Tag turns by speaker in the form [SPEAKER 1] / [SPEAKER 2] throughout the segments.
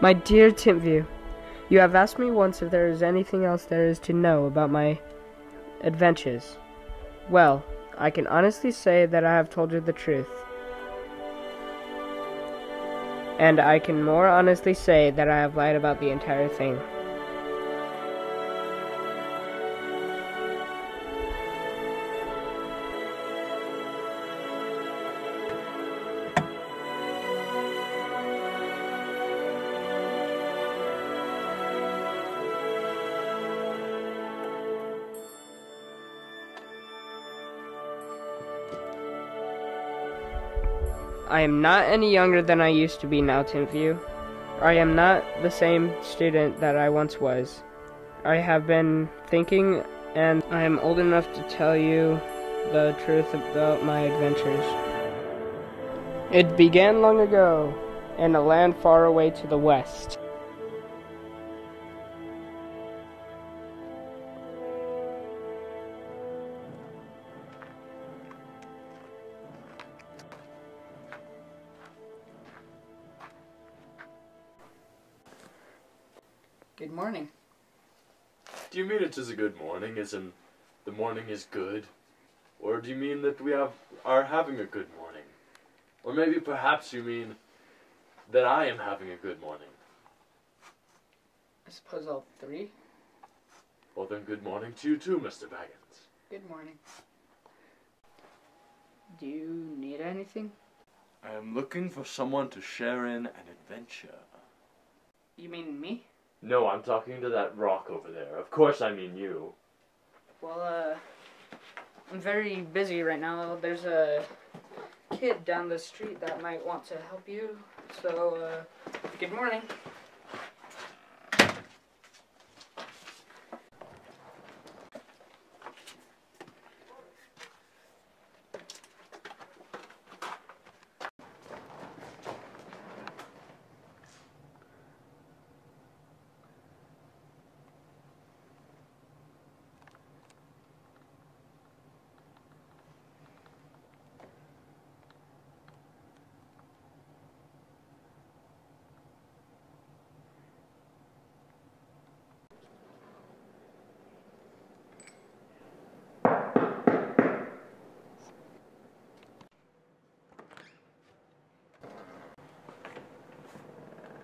[SPEAKER 1] My dear Timview, you have asked me once if there is anything else there is to know about my adventures. Well, I can honestly say that I have told you the truth. And I can more honestly say that I have lied about the entire thing. I am not any younger than I used to be now, Timview. I am not the same student that I once was. I have been thinking, and I am old enough to tell you the truth about my adventures. It began long ago, in a land far away to the west. Good morning.
[SPEAKER 2] Do you mean it is a good morning, as in the morning is good? Or do you mean that we are having a good morning? Or maybe perhaps you mean that I am having a good morning?
[SPEAKER 1] I suppose all three.
[SPEAKER 2] Well then, good morning to you too, Mr. Baggins.
[SPEAKER 1] Good morning. Do you need anything?
[SPEAKER 2] I am looking for someone to share in an adventure.
[SPEAKER 1] You mean me?
[SPEAKER 2] No, I'm talking to that rock over there. Of course I mean you.
[SPEAKER 1] Well, I'm very busy right now. There's a kid down the street that might want to help you. So, good morning.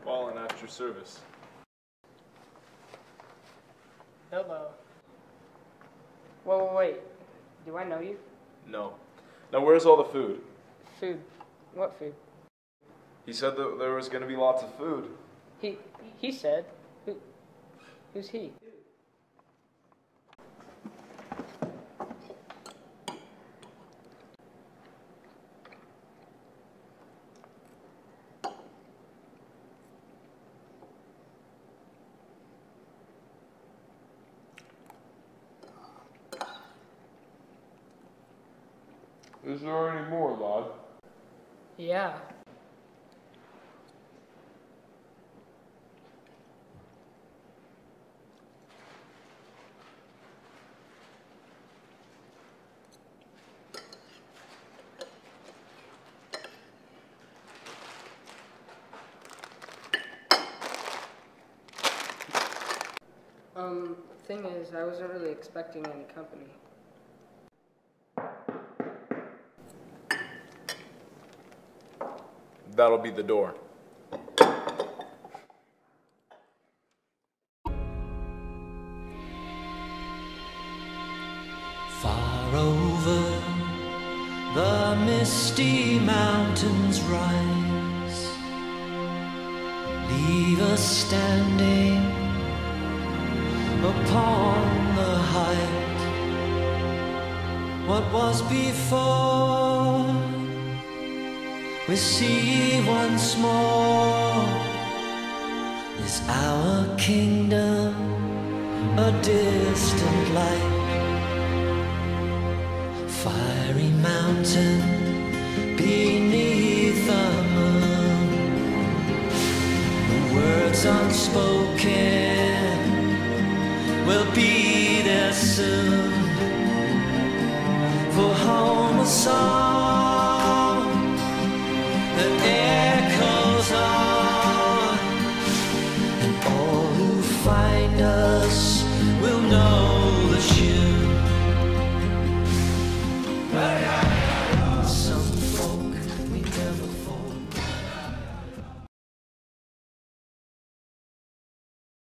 [SPEAKER 3] Balin, at your service.
[SPEAKER 1] Bilbo. Whoa, wait. Do I know you?
[SPEAKER 3] No. Now where's all the food?
[SPEAKER 1] Food. What food?
[SPEAKER 3] He said that there was going to be lots of food.
[SPEAKER 1] He said. Who's he?
[SPEAKER 3] Is there any more, lad?
[SPEAKER 1] Yeah. Thing is, I wasn't really expecting any company.
[SPEAKER 3] That'll be the door.
[SPEAKER 4] Far over the misty mountains rise, leave us standing upon the height. What was before we see once more. Is our kingdom a distant light? Fiery mountain beneath the moon, the words unspoken will be there soon. For home a song